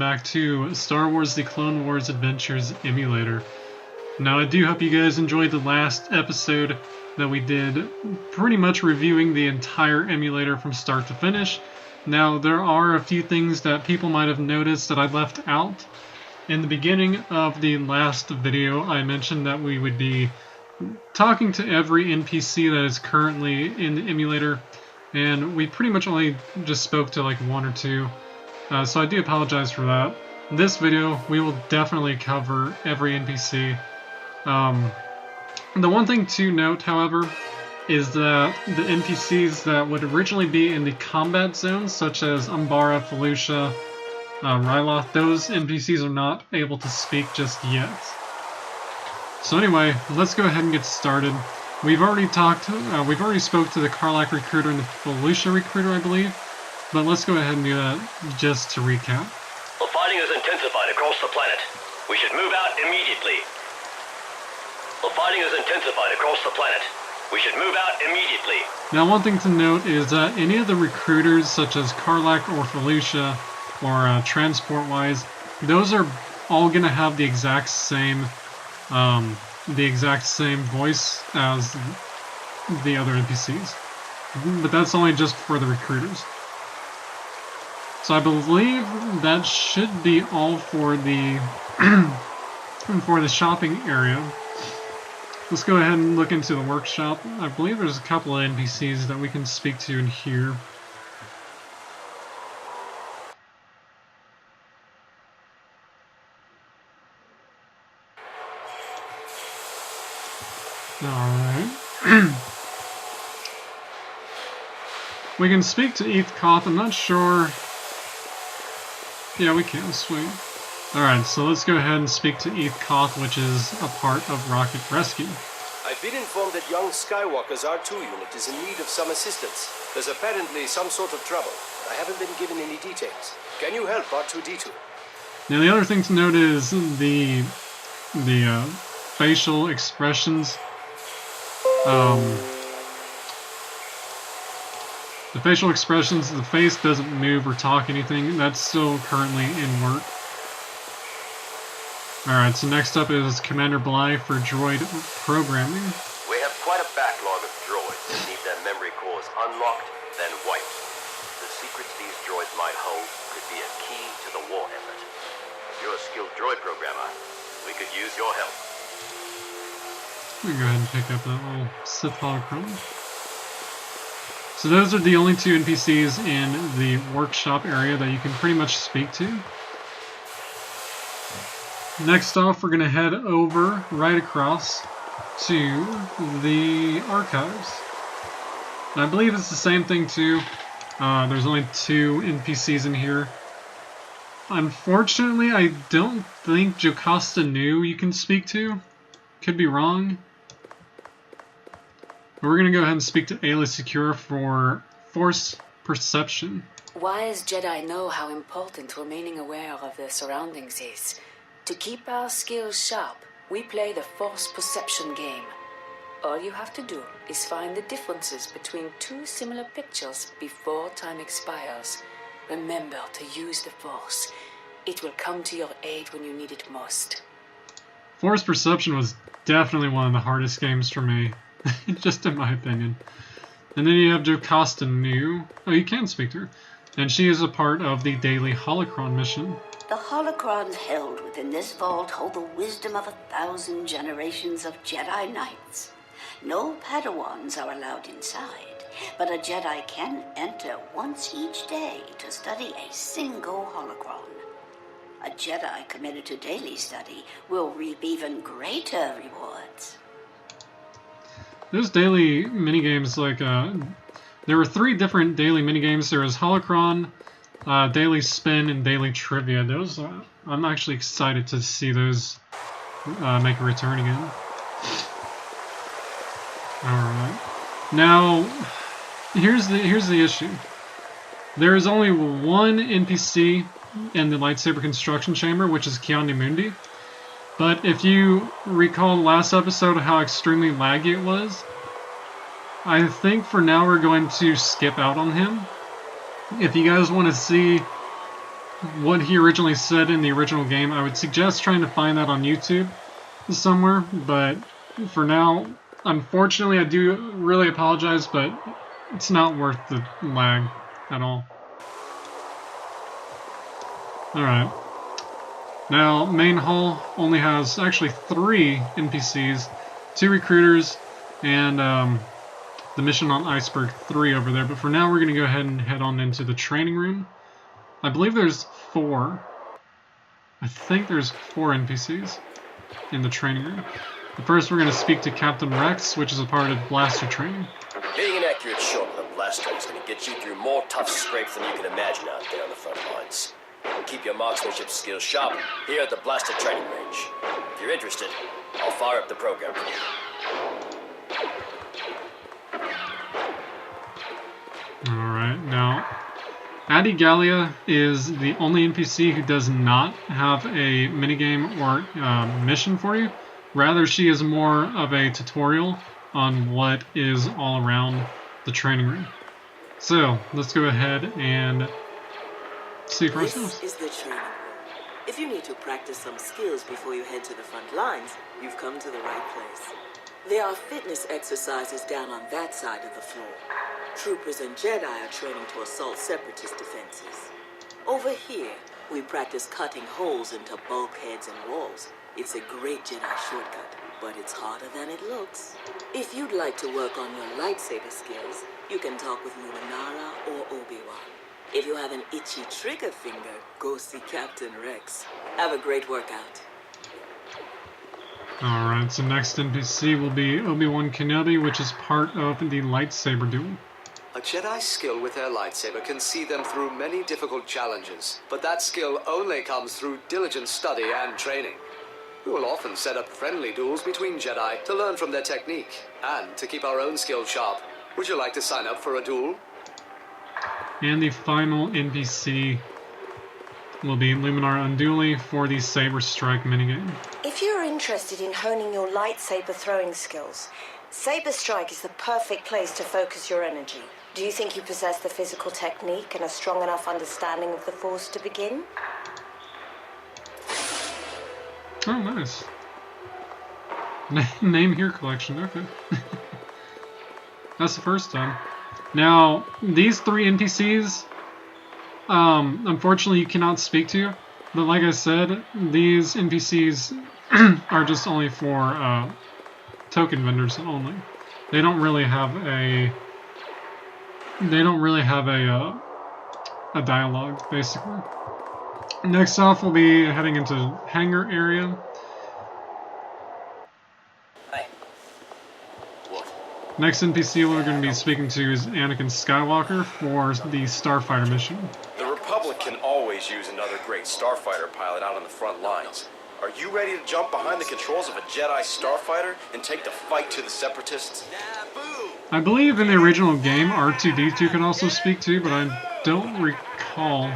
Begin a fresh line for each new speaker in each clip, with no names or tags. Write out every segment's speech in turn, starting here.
back to Star Wars The Clone Wars Adventures Emulator. Now I do hope you guys enjoyed the last episode that we did, pretty much reviewing the entire emulator from start to finish. Now there are a few things that people might have noticed that I left out. In the beginning of the last video I mentioned that we would be talking to every NPC that is currently in the emulator, and we pretty much only just spoke to like one or two. So I do apologize for that. In this video, we will definitely cover every NPC. The one thing to note, however, is that the NPCs that would originally be in the combat zones, such as Umbara, Felucia, Ryloth, those NPCs are not able to speak just yet. So anyway, let's go ahead and get started. We've already spoke to the Karlach recruiter and the Felucia recruiter, I believe. But let's go ahead and do that just to recap.
The fighting has intensified across the planet. We should move out immediately. The fighting has intensified across the planet. We should move out immediately.
Now, one thing to note is that any of the recruiters, such as Karlach or Felucia, or transport-wise, those are all going to have the exact same voice as the other NPCs. But that's only just for the recruiters. So I believe that should be all for the for the shopping area. Let's go ahead and look into the workshop. I believe there's a couple of NPCs that we can speak to in here. Alright. We can speak to Eth Koth. I'm not sure. Yeah, we can, sweet. Alright, so let's go ahead and speak to Eth Koth, which is a part of Rocket Rescue.
I've been informed that young Skywalker's R2 unit is in need of some assistance. There's apparently some sort of trouble. I haven't been given any details. Can you help R2-D2?
Now the other thing to note is the facial expressions. The facial expressions, the face doesn't move or talk anything. That's still currently in work. Alright, so next up is Commander Bly for droid programming.
We have quite a backlog of droids that need their memory cores unlocked, then wiped. The secrets these droids might hold could be a key to the war effort. If you're a skilled droid programmer, we could use your help.
Let me go ahead and pick up that little Sith holocron. So those are the only two NPCs in the workshop area that you can pretty much speak to. Next off, we're going to head over right across to the archives. And I believe it's the same thing too. There's only two NPCs in here. Unfortunately, I don't think Jocasta Nu you can speak to. Could be wrong. We're going to go ahead and speak to Aayla Secura for Force Perception.
Wise Jedi know how important remaining aware of their surroundings is. To keep our skills sharp, we play the Force Perception game. All you have to do is find the differences between two similar pictures before time expires. Remember to use the Force. It will come to your aid when you need it most.
Force Perception was definitely one of the hardest games for me. Just in my opinion. And then you have Jocasta Nu. Oh, you can speak to her. And she is a part of the daily holocron mission.
The holocrons held within this vault hold the wisdom of 1,000 generations of Jedi Knights. No Padawans are allowed inside, but a Jedi can enter once each day to study a single holocron. A Jedi committed to daily study will reap even greater rewards.
Those daily minigames, like, there were 3 different daily minigames. There was Holocron, Daily Spin, and Daily Trivia. Those, I'm actually excited to see those make a return again. Alright. Now, here's the issue. There is only one NPC in the lightsaber construction chamber, which is Ki-Adi-Mundi. But if you recall the last episode of how extremely laggy it was, I think for now we're going to skip out on him. If you guys want to see what he originally said in the original game. I would suggest trying to find that on YouTube somewhere, but for now, unfortunately, I do really apologize, but it's not worth the lag at all. Alright. Now, main hall only has actually 3 NPCs, 2 recruiters, and the mission on Iceberg 3 over there. But for now, we're going to go ahead and head on into the training room. I believe there's 4. I think there's 4 NPCs in the training room. But first, we're going to speak to Captain Rex, which is a part of blaster training.
Getting an accurate shot of the blaster is going to get you through more tough scrapes than you can imagine out there on the front lines. Keep your marksmanship skills sharp here at the blaster training range. If you're interested, I'll fire up the program for you.
Alright, now, Addie Gallia is the only NPC who does not have a minigame or mission for you. Rather, she is more of a tutorial on what is all around the training room. So, let's go ahead and see for ourselves.
This is the training room. If you need to practice some skills before you head to the front lines, you've come to the right place. There are fitness exercises down on that side of the floor. Troopers and Jedi are training to assault Separatist defenses. Over here, we practice cutting holes into bulkheads and walls. It's a great Jedi shortcut, but it's harder than it looks. If you'd like to work on your lightsaber skills, you can talk with Luminara or Obi-Wan. If you have an itchy trigger finger, go see Captain Rex. Have a great workout.
Alright, so next NPC will be Obi-Wan Kenobi, which is part of the lightsaber duel.
A Jedi skill with their lightsaber can see them through many difficult challenges, but that skill only comes through diligent study and training. We will often set up friendly duels between Jedi to learn from their technique and to keep our own skills sharp. Would you like to sign up for a duel?
And the final NPC will be Luminar Unduli for the Saber Strike minigame.
If you're interested in honing your lightsaber throwing skills, Saber Strike is the perfect place to focus your energy. Do you think you possess the physical technique and a strong enough understanding of the Force to begin?
Oh, nice. Name here collection, okay. That's the first time. Now, these 3 NPCs, unfortunately you cannot speak to, but like I said, these NPCs are just only for token vendors only. They don't really have a dialogue, basically. Next off, we'll be heading into hangar area.
Hey. What?
Next NPC we're going to be speaking to is Anakin Skywalker for the Starfighter mission.
The Republic can always use another great starfighter pilot out on the front lines. Are you ready to jump behind the controls of a Jedi starfighter and take the fight to the Separatists?
I believe in the original game R2-D2 can also speak to, but I don't recall.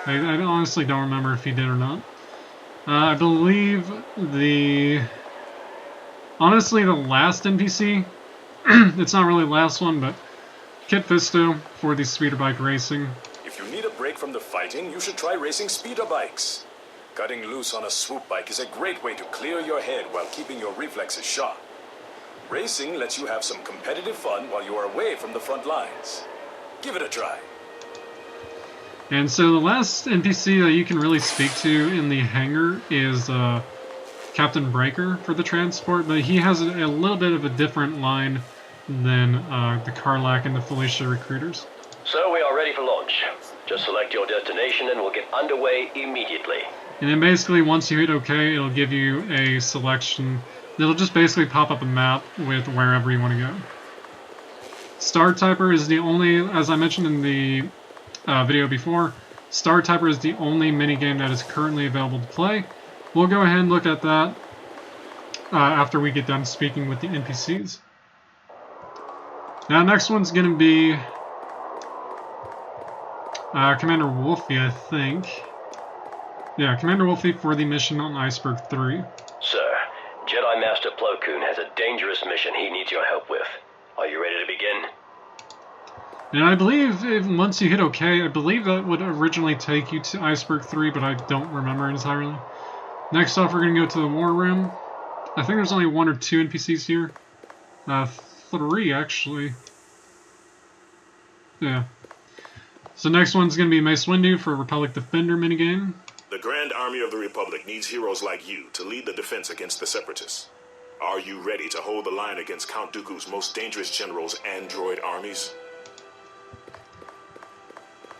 I honestly don't remember if he did or not. I believe honestly the last NPC, it's not really the last one, but Kit Fisto for the speeder bike racing.
If you need a break from the fighting, you should try racing speeder bikes. Cutting loose on a swoop bike is a great way to clear your head while keeping your reflexes sharp. Racing lets you have some competitive fun while you are away from the front lines. Give it a try.
And so the last NPC that you can really speak to in the hangar is Captain Breaker for the transport, but he has a little bit of a different line than the Karlak and the Felicia recruiters.
So we are ready for launch. Just select your destination and we'll get underway immediately.
And then basically once you hit OK, it'll give you a selection. It'll just basically pop up a map with wherever you want to go. Star Typer is the only, as I mentioned in the video before, Star Typer is the only minigame that is currently available to play. We'll go ahead and look at that after we get done speaking with the NPCs. Now next one's going to be Commander Wolfie, I think. Yeah, Commander Wolfie for the mission on Iceberg 3.
Sir, Jedi Master Plo Koon has a dangerous mission he needs your help with. Are you ready to begin?
And I believe once you hit OK, I believe that would originally take you to Iceberg 3, but I don't remember entirely. Next off, we're going to go to the War Room. I think there's only 1 or 2 NPCs here. 3, actually. Yeah. So next one's going to be Mace Windu for Republic Defender minigame.
The Grand Army of the Republic needs heroes like you to lead the defense against the Separatists. Are you ready to hold the line against Count Dooku's most dangerous generals and droid armies?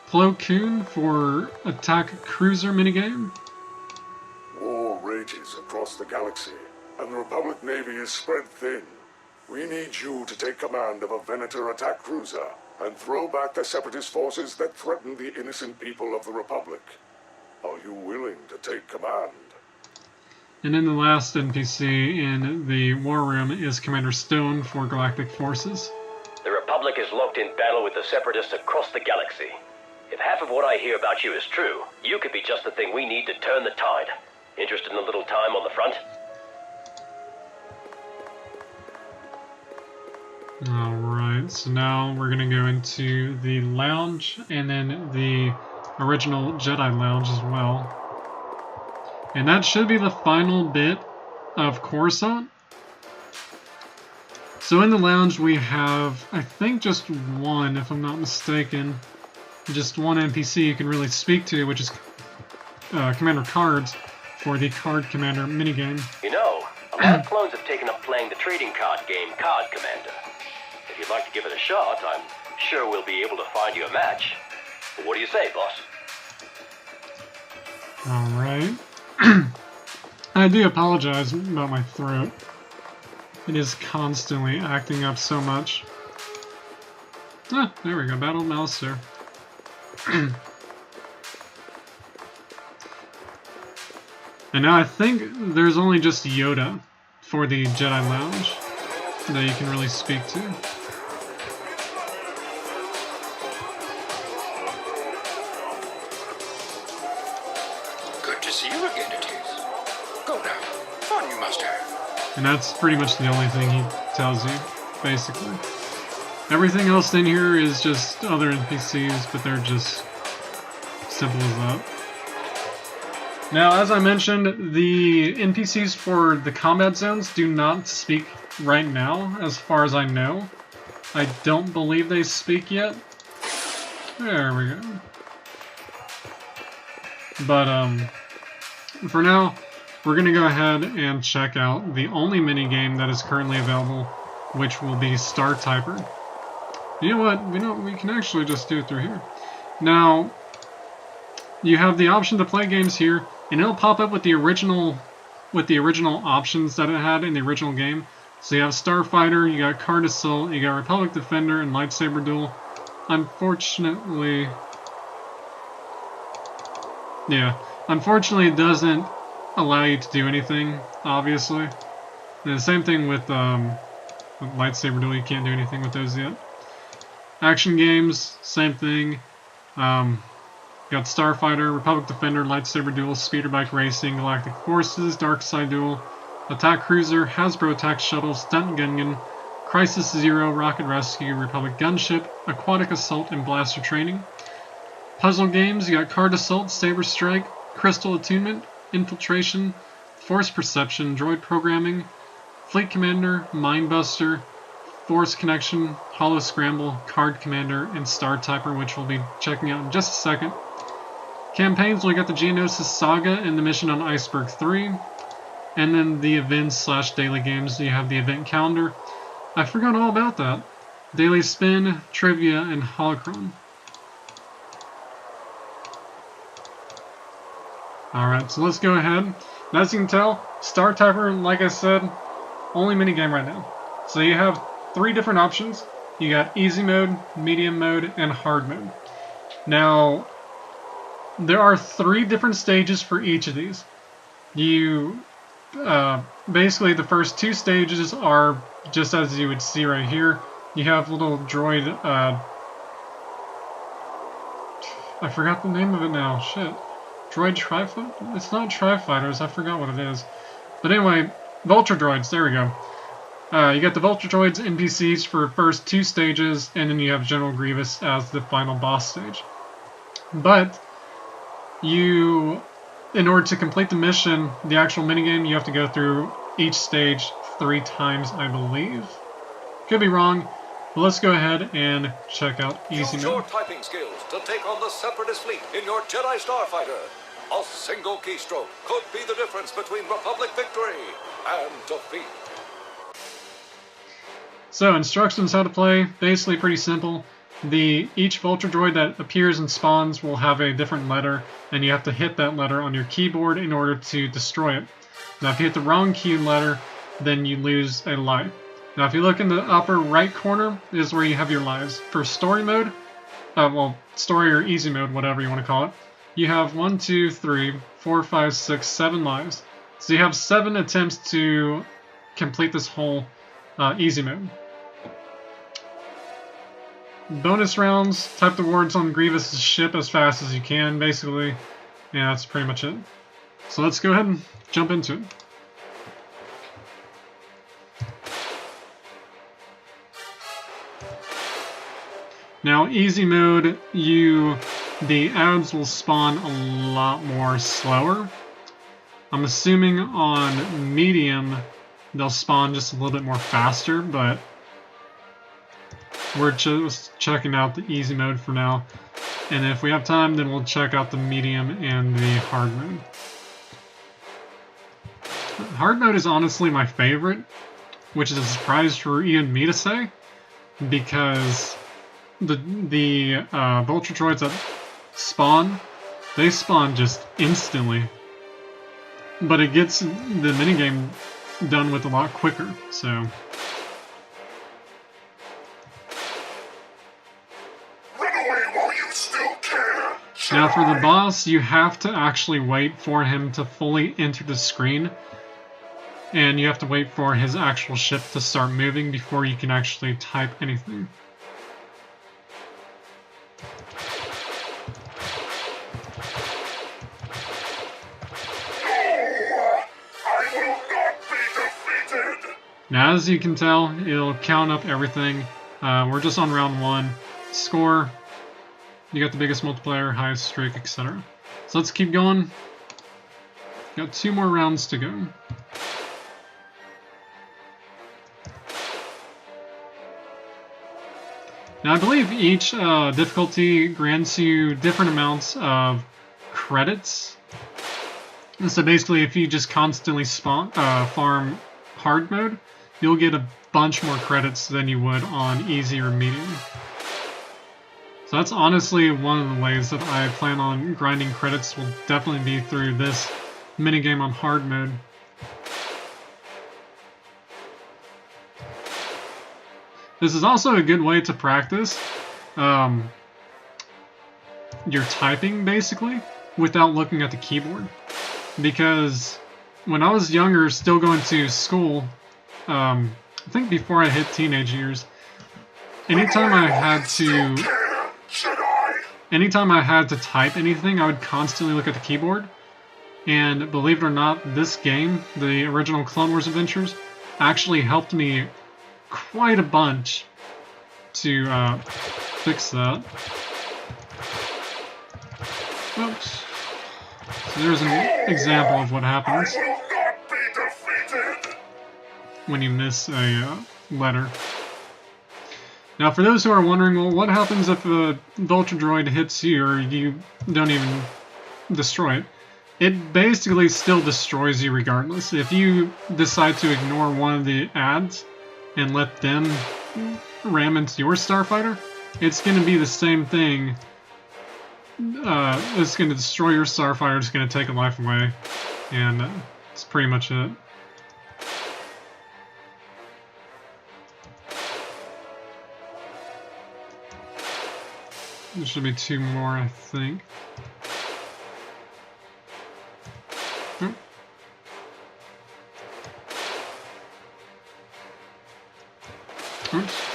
Plo Koon for Attack Cruiser minigame.
War rages across the galaxy, and the Republic Navy is spread thin. We need you to take command of a Venator attack cruiser and throw back the Separatist forces that threaten the innocent people of the Republic. Are you willing to take command?
And then the last NPC in the War Room is Commander Stone for Galactic Forces.
The Republic is locked in battle with the Separatists across the galaxy. If half of what I hear about you is true, you could be just the thing we need to turn the tide. Interested in a little time on the front?
Alright, so now we're going to go into the lounge and then the original Jedi lounge as well. And that should be the final bit of Coruscant. So in the lounge we have, I think, just one, if I'm not mistaken. Just one NPC you can really speak to, which is Commander Cards for the Card Commander minigame.
You know, a lot of clones have taken up playing the trading card game Card Commander. If you'd like to give it a shot, I'm sure we'll be able to find you a match. What do you say, boss?
Alright. I do apologize about my throat. It is constantly acting up so much. Ah, there we go. Battle mouse there. And now I think there's only just Yoda for the Jedi Lounge that you can really speak to.
Good to see you again, it is. Go now. Fun you must have.
And that's pretty much the only thing he tells you, basically. Everything else in here is just other NPCs, but they're just simple as that. Now, as I mentioned, the NPCs for the combat zones do not speak right now, as far as I know. I don't believe they speak yet. There we go. But, for now, we're going to go ahead and check out the only minigame that is currently available, which will be Star Typer. You know what? We can actually just do it through here. Now, you have the option to play games here, and it'll pop up with the original options that it had in the original game. So you have Starfighter, you got Card Assault, you got Republic Defender, and Lightsaber Duel. Unfortunately, it doesn't allow you to do anything, obviously. And the same thing with Lightsaber Duel, you can't do anything with those yet. Action games, same thing. Got Starfighter, Republic Defender, Lightsaber Duel, Speeder Bike Racing, Galactic Forces, Dark Side Duel, Attack Cruiser, Hasbro Attack Shuttle, Stunt Gungan, Crisis Zero, Rocket Rescue, Republic Gunship, Aquatic Assault, and Blaster Training. Puzzle games, you got Card Assault, Saber Strike, Crystal Attunement, Infiltration, Force Perception, Droid Programming, Fleet Commander, Mind Buster, Force Connection, Holo Scramble, Card Commander, and Star Typer, which we'll be checking out in just a second. Campaigns, we got the Geonosis Saga and the mission on Iceberg 3. And then the events / daily games, you have the event calendar. I forgot all about that. Daily Spin, Trivia, and Holocron. Alright, so let's go ahead. And as you can tell, Star Typer, like I said, only minigame right now. So you have 3 different options. You got easy mode, medium mode, and hard mode. Now, there are 3 different stages for each of these. Basically the first 2 stages are just as you would see right here. You have little droid, I forgot the name of it now, shit. Droid Tri-Fighter? It's not Tri-Fighters, I forgot what it is. But anyway, Vulture Droids, there we go. You got the Vulture Droids NPCs for first 2 stages, and then you have General Grievous as the final boss stage. But in order to complete the mission, the actual minigame, you have to go through each stage 3 times, I believe. Could be wrong, but let's go ahead and check out Easy
Use your
Mode.
typing skills to take on the Separatist fleet in your Jedi Starfighter. A single keystroke could be the difference between Republic victory and defeat.
So, instructions how to play, basically pretty simple. Each Vulture Droid that appears and spawns will have a different letter, and you have to hit that letter on your keyboard in order to destroy it. Now, if you hit the wrong key letter, then you lose a life. Now, if you look in the upper right corner, is where you have your lives. For story mode, well, story or easy mode, whatever you want to call it, you have 1, 2, 3, 4, 5, 6, 7 lives. So you have 7 attempts to complete this whole easy mode. Bonus rounds, type the words on Grievous' ship as fast as you can, basically. Yeah, that's pretty much it. So let's go ahead and jump into it. Now, easy mode, the ads will spawn a lot more slower. I'm assuming on medium, they'll spawn just a little bit more faster, but we're just checking out the easy mode for now. And if we have time, then we'll check out the medium and the hard mode. Hard mode is honestly my favorite, which is a surprise for even me to say, because the Vulture Droids that spawn, they spawn just instantly. But it gets the minigame done with a lot quicker, so... Now for the boss, you have to actually wait for him to fully enter the screen, and you have to wait for his actual ship to start moving before you can actually type anything. Now as you can tell, it'll count up everything. We're just on round 1. Score. You got the biggest multiplier, highest streak, etc. So let's keep going. Got 2 more rounds to go. Now I believe each difficulty grants you different amounts of credits. And so basically if you just constantly farm hard mode, you'll get a bunch more credits than you would on easy or medium. So that's honestly one of the ways that I plan on grinding credits, will definitely be through this minigame on hard mode. This is also a good way to practice your typing, basically, without looking at the keyboard. Because when I was younger, still going to school, I think before I hit teenage years, anytime I had to type anything, I would constantly look at the keyboard. And believe it or not, this game, the original Clone Wars Adventures, actually helped me quite a bunch to fix that. Oops. So there's an example of what happens when you miss a letter. Now, for those who are wondering, well, what happens if a Vulture Droid hits you or you don't even destroy it? It basically still destroys you regardless. If you decide to ignore one of the ads and let them ram into your starfighter, it's going to be the same thing. It's going to destroy your starfighter, it's going to take a life away, and that's pretty much it. There should be 2 more, I think. Oh. Oops.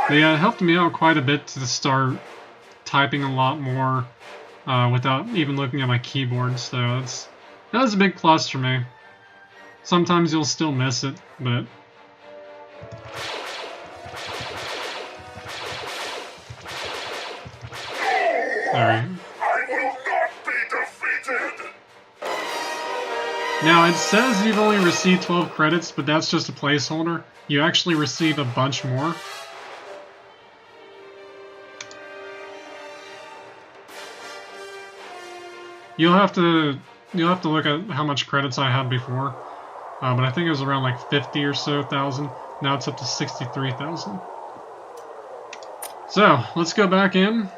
But yeah, it helped me out quite a bit to start typing a lot more without even looking at my keyboard, so that's a big plus for me. Sometimes you'll still miss it, but alright.
I will not be defeated!
Now it says you've only received 12 credits, but that's just a placeholder. You actually receive a bunch more. You'll have to look at how much credits I had before, but I think it was around like 50 or so thousand. Now it's up to 63,000. So let's go back in.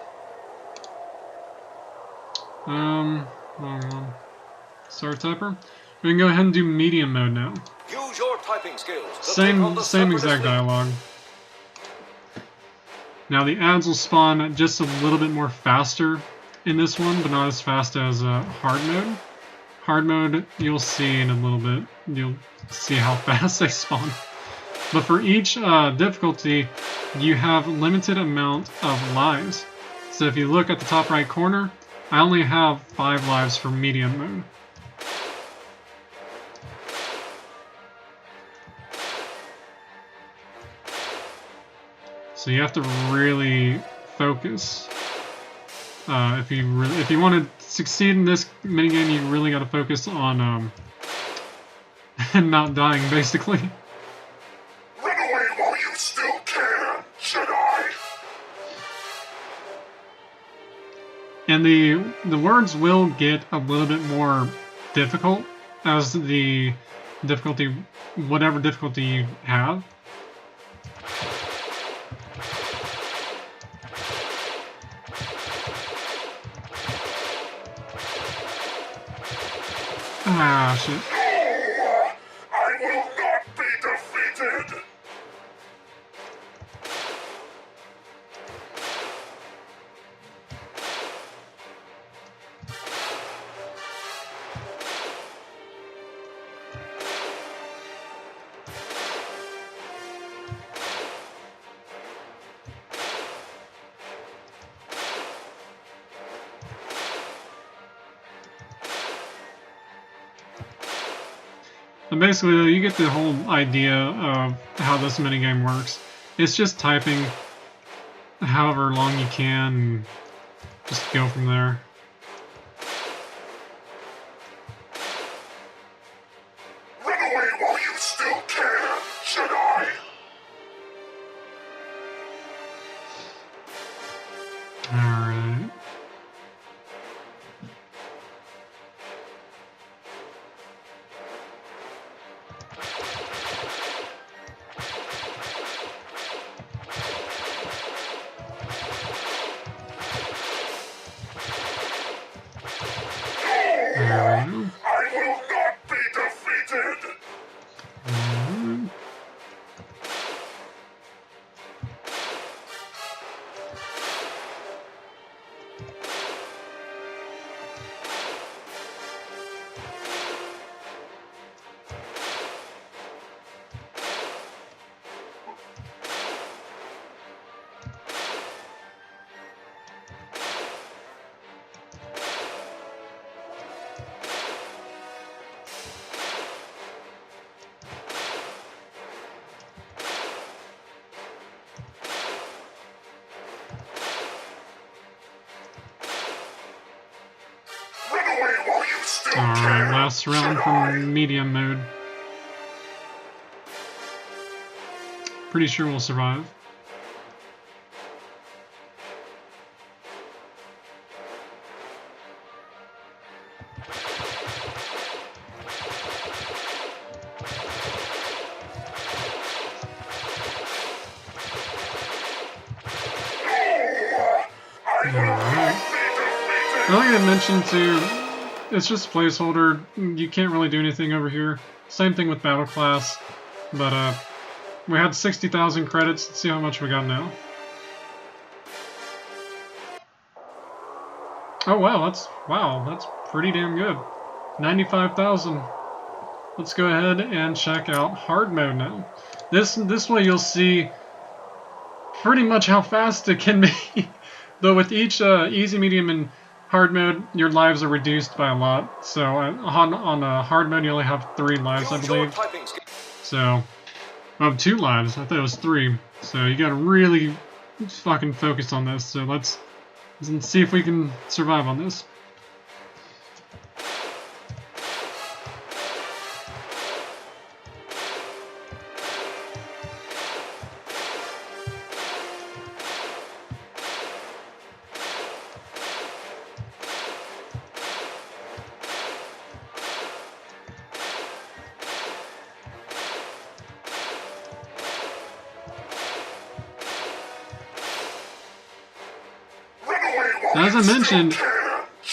Start typer. We can go ahead and do medium mode now.
Use your typing skills.
Same exact dialogue. Now the ads will spawn just a little bit more faster in this one, but not as fast as hard mode. Hard mode, you'll see in a little bit. You'll see how fast they spawn. But for each difficulty, you have limited amount of lives. So if you look at the top right corner, I only have 5 lives for medium mode. So you have to really focus. If you want to succeed in this minigame, you really got to focus on not dying, basically.
Run away while you still can, Jedi!
And the words will get a little bit more difficult as the difficulty, whatever difficulty you have. Ah, shit.
I will not be defeated!
And basically, you get the whole idea of how this minigame works. It's just typing however long you can, and just go from there.
Run away while you still can, Jedi!
Alright.
I will not be defeated!
Alright, last round from medium mode. Pretty sure we'll survive. Alright. Like I mentioned too, it's just a placeholder. You can't really do anything over here. Same thing with Battle Class. But we had 60,000 credits. Let's see how much we got now. Oh wow, that's pretty damn good. 95,000. Let's go ahead and check out hard mode now. This way you'll see pretty much how fast it can be. Though with each easy, medium, and hard mode, your lives are reduced by a lot. So on hard mode, you only have 3 lives, I believe. So, 2 lives. I thought it was 3. So you gotta really fucking focus on this. So let's see if we can survive on this. As I mentioned,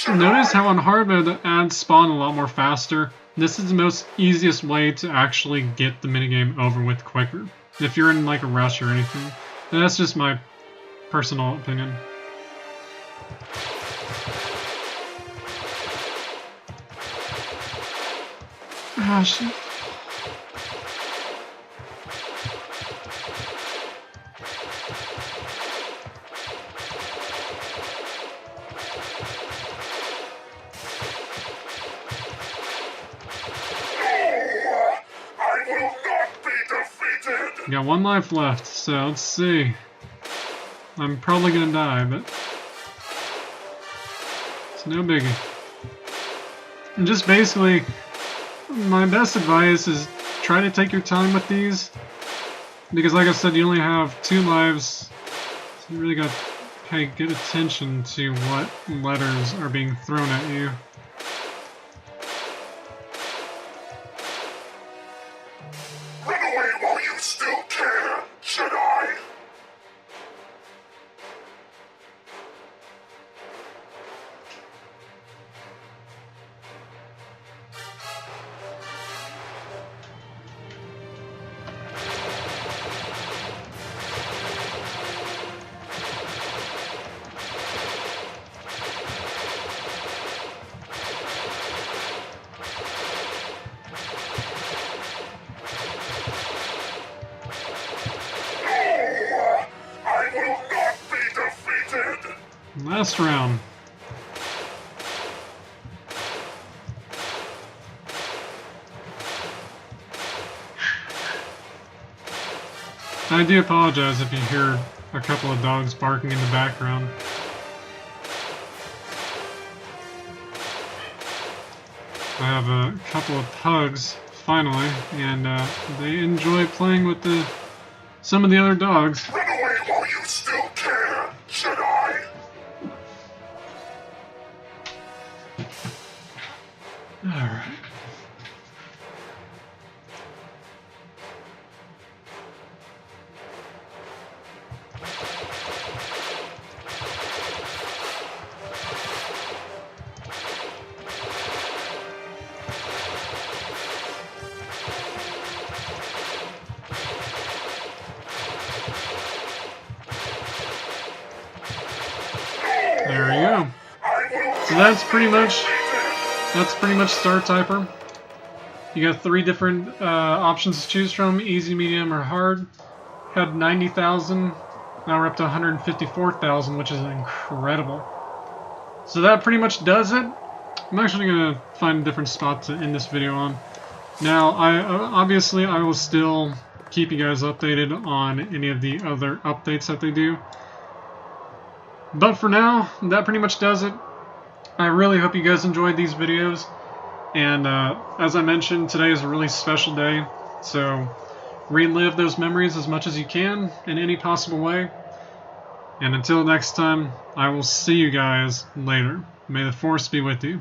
notice how on hard mode the ads spawn a lot more faster. This is the most easiest way to actually get the minigame over with quicker, if you're in like a rush or anything. And that's just my personal opinion. Ah, shit. Got 1 life left, so let's see. I'm probably gonna die, but it's no biggie. And just basically, my best advice is try to take your time with these, because like I said, you only have 2 lives, so you really gotta pay good attention to what letters are being thrown at you. Last round. I do apologize if you hear a couple of dogs barking in the background. I have a couple of pugs, finally, and they enjoy playing with some of the other dogs.
Run away while you still can, Jedi!
Alright. There we go. So that's pretty much Star Typer. You got 3 different options to choose from: easy, medium, or hard. Had 90,000. Now we're up to 154,000, which is incredible. So that pretty much does it. I'm actually gonna find a different spot to end this video on. Now, obviously I will still keep you guys updated on any of the other updates that they do. But for now, that pretty much does it. I really hope you guys enjoyed these videos. And as I mentioned, today is a really special day. So relive those memories as much as you can in any possible way. And until next time, I will see you guys later. May the Force be with you.